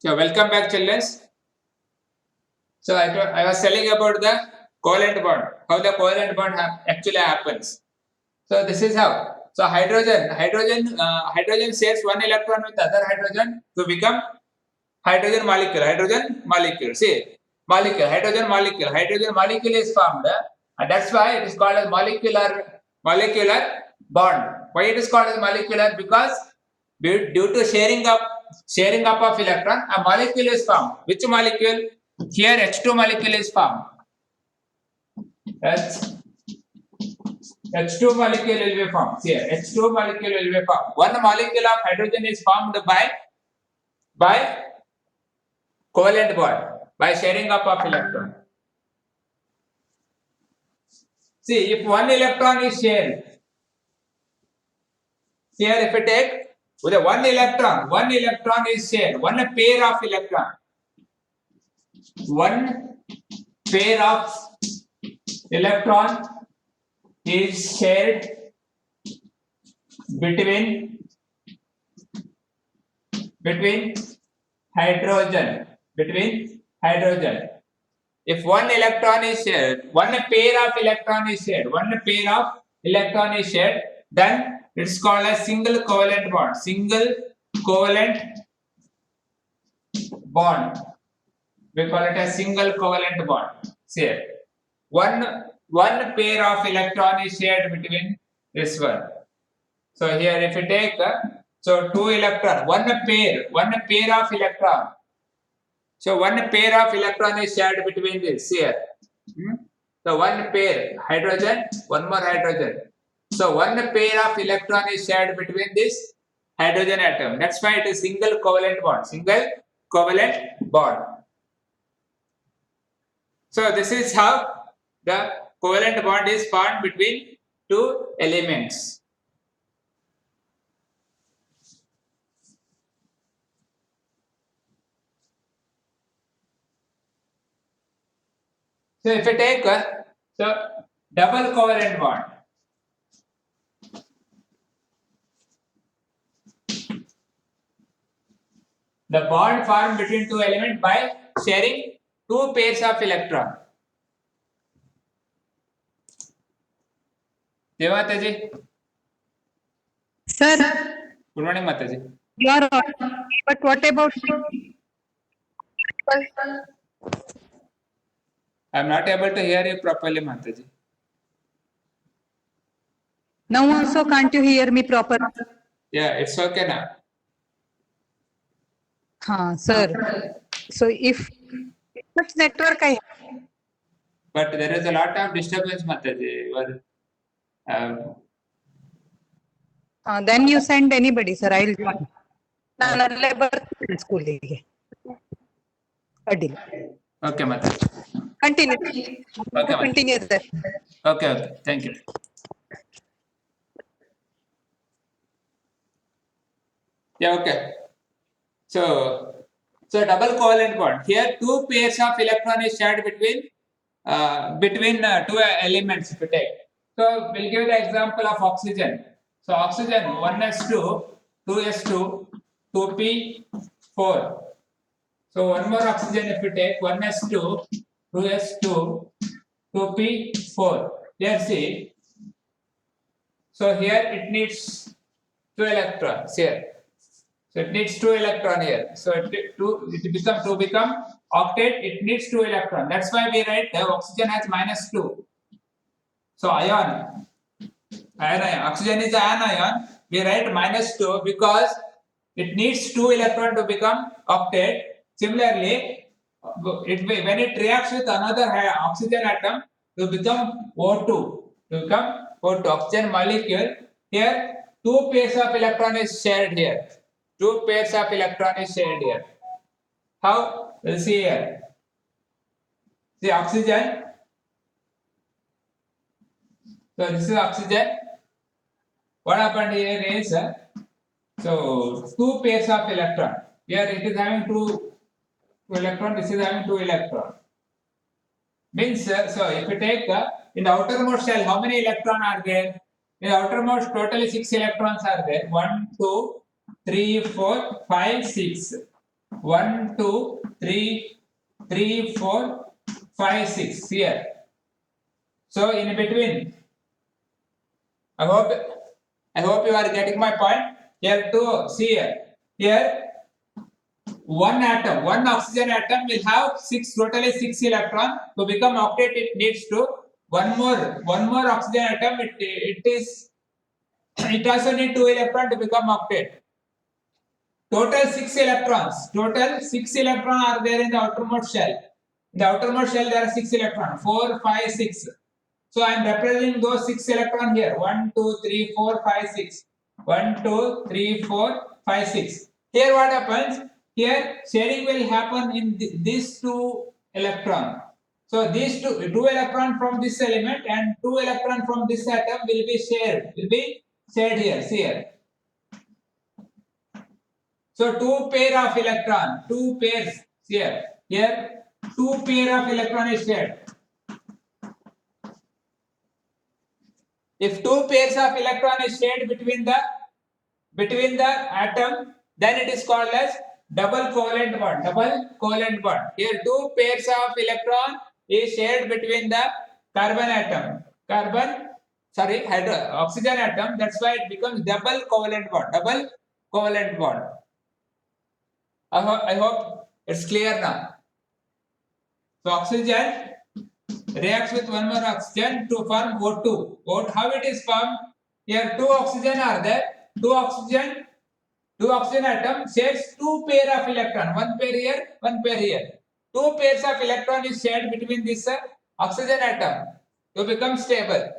So welcome back, children. So I was telling about the covalent bond, how the covalent bond actually happens. So this is how. So hydrogen shares one electron with other hydrogen to become hydrogen molecule. Hydrogen molecule. See, molecule. Hydrogen molecule is formed, and that's why it is called as molecular bond. Why it is called as molecular? Because due to sharing up of electron, a molecule is formed. Which molecule? Here H2 molecule is formed. H2 molecule will be formed. Here H2 molecule will be formed. One molecule of hydrogen is formed by covalent bond, by sharing up of electron. See, if one electron is shared, here if you take with one electron is shared, one pair of electron, one pair of electron is shared between hydrogen. If one electron is shared, one pair of electron is shared, then it's called a single covalent bond. We call it a single covalent bond. Here, one pair of electron is shared between this one. So here, if you take so two electron, one pair of electron. So one pair of electron is shared between this here. So one pair hydrogen, one more hydrogen. So one pair of electron is shared between this hydrogen atom. That's why it is single covalent bond. So this is how the covalent bond is formed between two elements. So if you take double covalent bond. The bond formed between two elements by sharing two pairs of electron. Jai Mataji. Sir. Good morning, Mataji. You are right. But what about? I am not able to hear you properly, Mataji. Now also can't you hear me properly? Yeah, it's okay now. Sir. So if such network I have. But there is a lot of disturbance, Mataji. Then you send anybody, sir. I'll join. Nanalle ಬರ್ತೀನಿ ಸ್ಕೂಲಿಗೆ ಅಡ್ಡಿಲ್ಲ. Okay, Mataji. Continue. Okay, Continue, sir. Okay. Thank you. Yeah, okay. So double covalent bond. Here, two pairs of electron is shared between two elements. If you take, so we'll give the example of oxygen. So oxygen 1s2, 2s2, 2p4. So one more oxygen if you take 1s2, 2s2, 2p4. Here see. So here it needs two electrons here. So it needs two electron here. So to become octet, it needs two electron. That's why we write the oxygen has -2. So oxygen is an ion. We write -2 because it needs two electron to become octet. Similarly, when it reacts with another oxygen atom to become O2, oxygen molecule, here two pairs of electron is shared here. Two pairs of electron is shared here. How? We'll see here. See oxygen. So this is oxygen. What happened here is so two pairs of electron. Here it is having two electron. This is having two electron. Means so if you take in the outermost shell, how many electrons are there? In the outermost, totally 6 electrons are there. 1, 2, 3, 4, 5, 6. 1, 2, 3, 3, 4, 5, 6 here. So in between, I hope you are getting my point. Here to see here one atom, one oxygen atom will have totally six electrons. To become octet, it needs to one more oxygen atom. It also need two electrons to become octet. Total six electrons. Total six electrons are there in the outermost shell. In the outermost shell, there are six electrons. 4, 5, 6. So I am representing those six electrons here. 1, 2, 3, 4, 5, 6. 1, 2, 3, 4, 5, 6. Here what happens? Here sharing will happen in these two electrons. So these two electrons from this element and two electrons from this atom will be shared. Here. See here. So two pair of electron, two pairs here. Here two pair of electron is shared. If two pairs of electron is shared between the atom, then it is called as double covalent bond. Double covalent bond. Here two pairs of electron is shared between the carbon atom. Oxygen atom. That's why it becomes double covalent bond. Double covalent bond. I hope it's clear now. So oxygen reacts with one more oxygen to form O2. How it is formed? Here two oxygen are there. Two oxygen atom shares two pair of electron. One pair here, one pair here. Two pairs of electron is shared between this oxygen atom to become stable.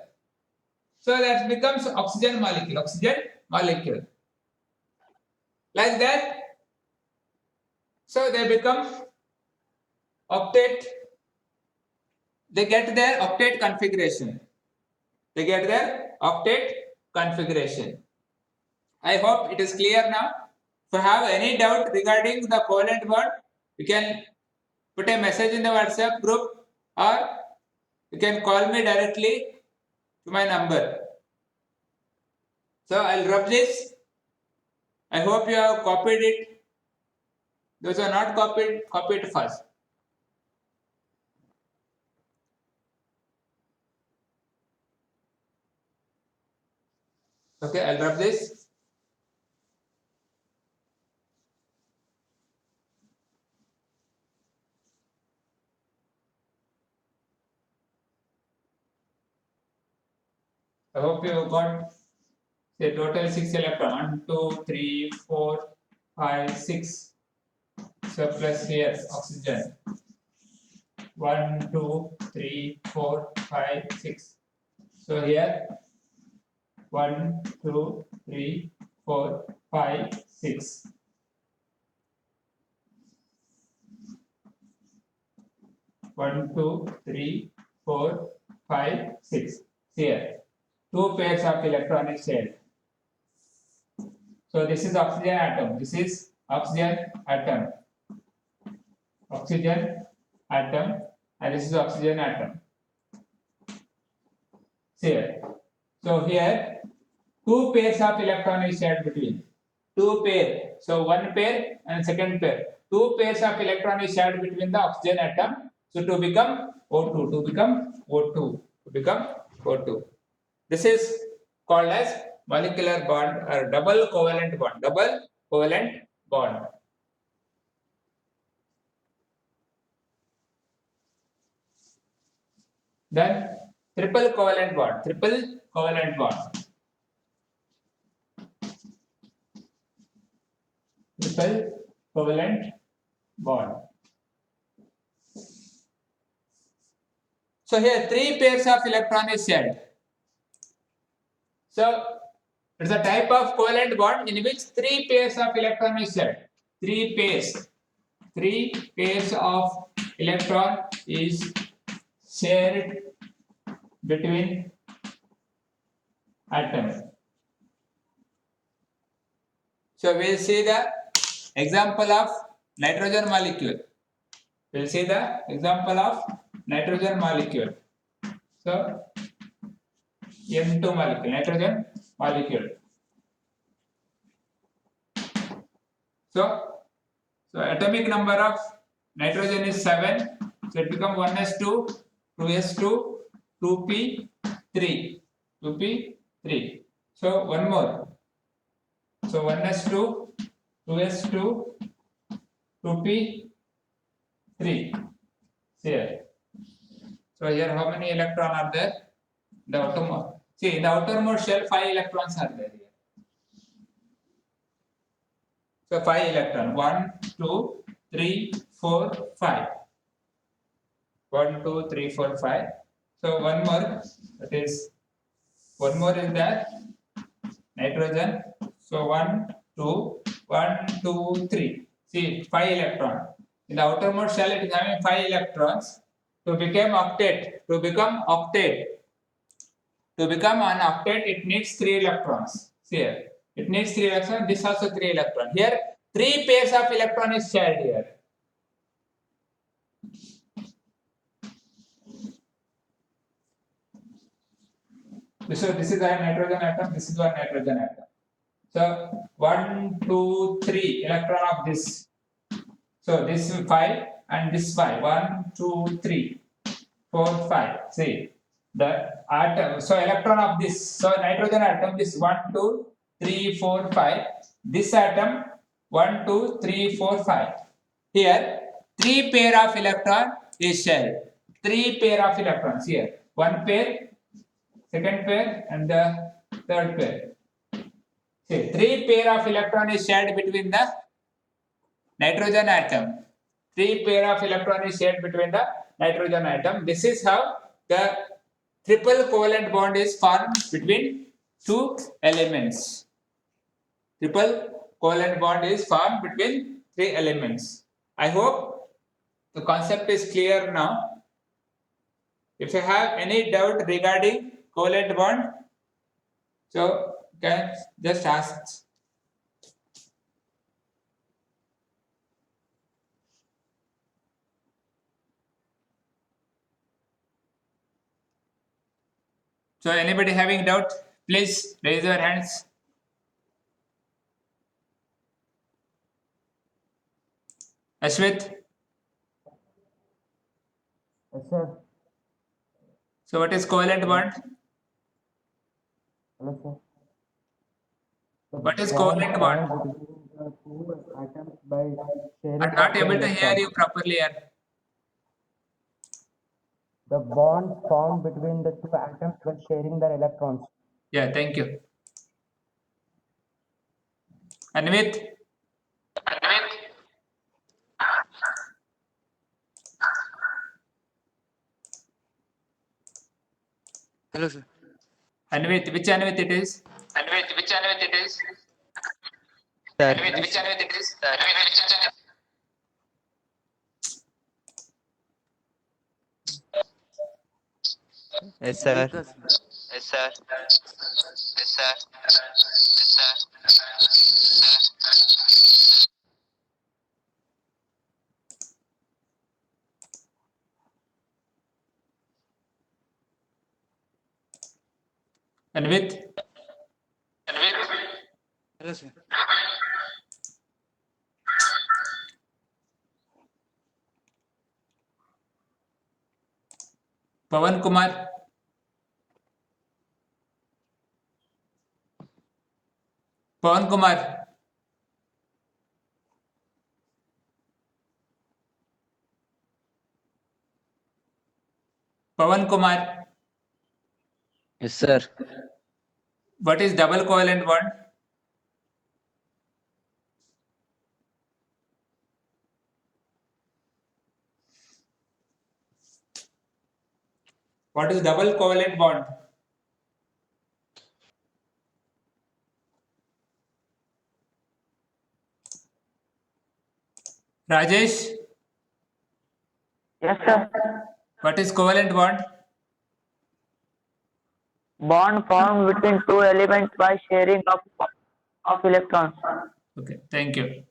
So that becomes oxygen molecule. Oxygen molecule. Like that. So they become octet. They get their octet configuration. I hope it is clear now. If you have any doubt regarding the covalent bond, you can put a message in the WhatsApp group or you can call me directly to my number. So I'll rub this. I hope you have copied it. Those who are not copied, copy it first. Okay, I'll rub this. I hope you got the total 6 electrons. 1, 2, 3, 4, 5, 6. So plus here oxygen. 1, 2, 3, 4, 5, 6. So here 1, 2, 3, 4, 5, 6. One, 2, 3, 4, 5, 6. Here, two pairs of electron is shared. So this is oxygen atom. This is oxygen atom. Oxygen atom, and this is oxygen atom. Here. So here, two pairs of electron is shared between. Two pair. So one pair and second pair. Two pairs of electron is shared between the oxygen atom. So to become O2. This is called as molecular bond or double covalent bond. Then triple covalent bond. So here three pairs of electron is shared. So it's a type of covalent bond in which three pairs of electron is shared. Three pairs of electron is shared between atoms. So we'll see the example of nitrogen molecule. So N2 molecule, nitrogen molecule. So So atomic number of nitrogen is 7. So it becomes 1s2, 2s2, 2p3, 2p3. So one more. So 1s2, 2s2, 2p3. Here. So here how many electrons are there? The outermost. See, in the outermost shell 5 electrons are there here. So 5 electrons. 1, 2, 3, 4, 5. 1, 2, 3, 4, 5. So one more. That is one more is that nitrogen. So 1, 2, 1, 2, 3. See 5 electrons. In the outermost shell it is having 5 electrons. To become octet. To become octet. To become an octet, it needs 3 electrons. See here. It needs 3 electrons. This also 3 electrons. Here, 3 pairs of electron is shared here. So this is a nitrogen atom. This is one nitrogen atom. So 1, 2, 3 electron of this. So this 5 and this 5. 1, 2, 3, 4, 5. See the atom. So electron of this. So nitrogen atom. This 1, 2, 3, 4, 5. This atom 1, 2, 3, 4, 5. Here 3 pair of electron is shared. 3 pair of electrons here. 1 pair, second pair, and the third pair. See, 3 pair of electron is shared between the nitrogen atom. 3 pair of electron is shared between the nitrogen atom. This is how the triple covalent bond is formed between two elements. Triple covalent bond is formed between 3 elements. I hope the concept is clear now. If you have any doubt regarding covalent bond, so you can just ask. So anybody having doubt, please raise your hands. Ashwit. Yes, sir. So what is covalent bond? Hello, sir. The What is bond covalent formed bond? between the two atoms by sharing I'm not of their able to hear electrons. you properly here. The bond formed between the two atoms by sharing their electrons. Yeah, thank you. Anvit. Hello, sir. Anvit, which Anvit it is? Anvit, which Anvit it is? Sir. Anvit, which Anvit it is? Yes, sir. Yes, sir. Yes, sir. Yes, sir. Anvit. Anvit. Hello, sir. Pawan Kumar. Pawan Kumar. Pawan Kumar. Yes, sir. What is double covalent bond? What is double covalent bond? Rajesh. Yes, sir. What is covalent bond? Bond formed between two elements by sharing of electrons. Okay, thank you.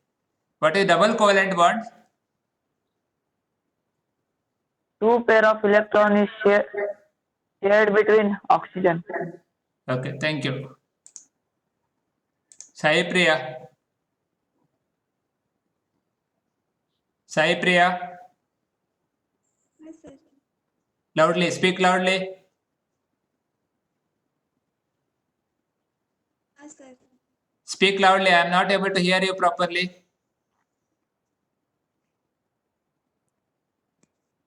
What is double covalent bond? Two pair of electrons is shared between oxygen. Okay, thank you. Sai Priya. Sai Priya, Yes, sir. loudly, speak loudly. Yes, sir. Speak loudly. I am not able to hear you properly.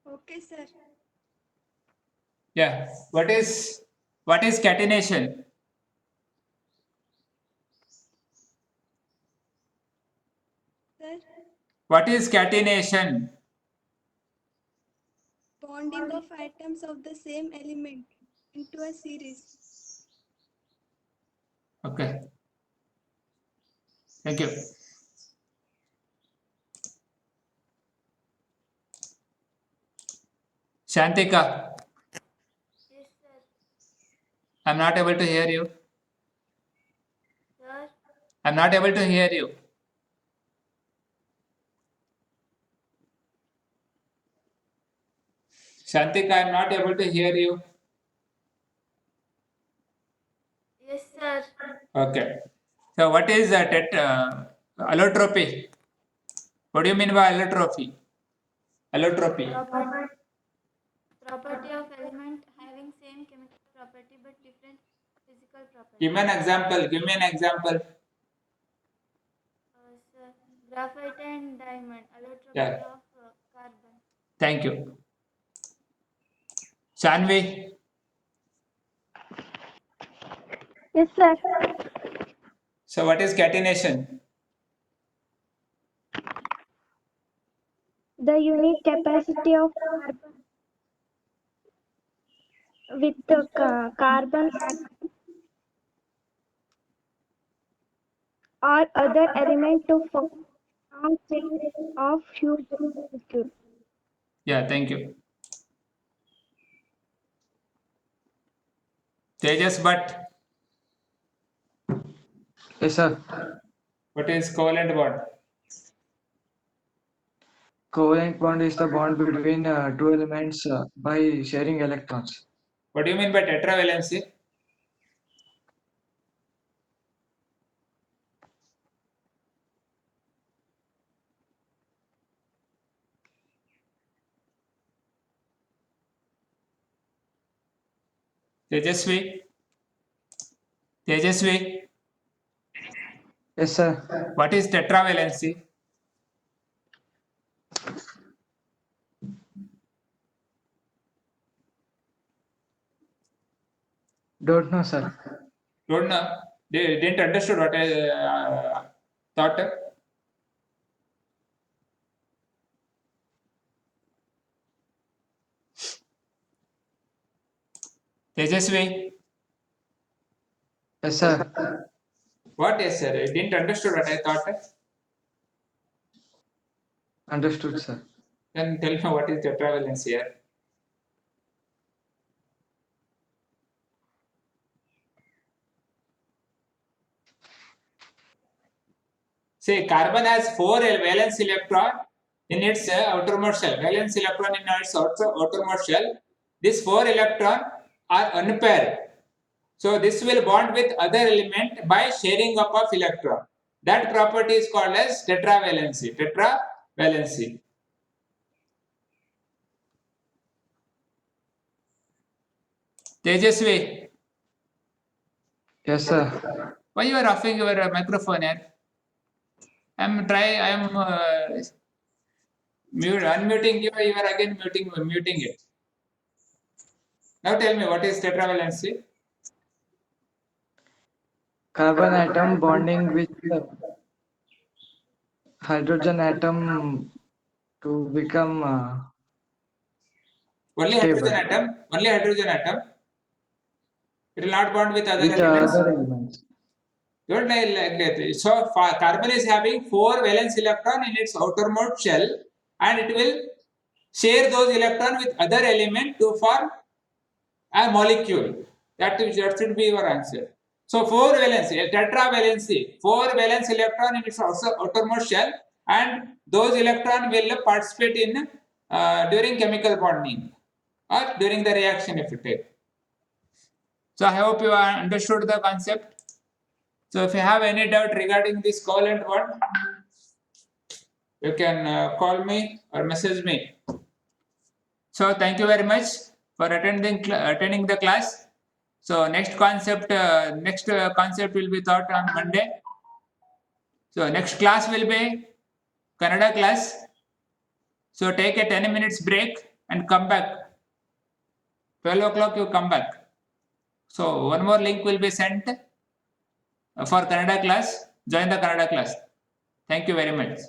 Okay, sir. Yeah. What is catenation? Sir, What is catenation? bonding of atoms of the same element into a series. Okay. Thank you. Shantika, Yes, sir. I'm not able to hear you. Sir, I'm not able to hear you. Shantika, I'm not able to hear you. yes, sir. Okay. So what is allotropy? What do you mean by allotropy? Allotropy. Property of element having same chemical property but different physical property. Give me an example. Give me an example. Sir, graphite and diamond, allotropy Yeah. of carbon. Thank you. Shanvi, Yes, sir. so what is catenation? The unique capacity of carbon with the carbon atom or other element to form long chain of huge molecule. Yeah, thank you. Tejas Bhatt, Yes, sir. what is covalent bond? Covalent bond is the bond between two elements by sharing electrons. What do you mean by tetravalency? Tejasvi, Tejasvi, Yes, sir. what is tetravalency? Don't know, sir. Don't know. They didn't understood what I thought. Tejasvi, Yes, sir. what is sir? I didn't understood what I thought. Understood, sir. Then tell me what is tetravalence here. Say carbon has 4 valence electron in its outermost shell. Valence electron in its outermost shell. These 4 electron are unpaired. So this will bond with other element by sharing up of electron. That property is called as tetravalency. Tetravalency. Tejasvi, Yes, sir. why you are offing your microphone here? I am unmuting you. You are again muting it. Now tell me what is tetravalency? Carbon atom bonding with hydrogen atom to become Only stable hydrogen atom. Only hydrogen atom. It will not bond with other with elements. other elements. Don't like that. So carbon is having 4 valence electron in its outermost shell, and it will share those electron with other element to form a molecule. That should be your answer. So 4 valence, tetravalency, 4 valence electron in its outermost shell, and those electron will participate in during chemical bonding or during the reaction if you take. So I hope you understood the concept. So if you have any doubt regarding this covalent bond, you can call me or message me. So thank you very much for attending the class. So next concept will be taught on Monday. So next class will be Kannada class. So take a 10 minutes break and come back. 12 o'clock you come back. So one more link will be sent for Kannada class. Join the Kannada class. Thank you very much.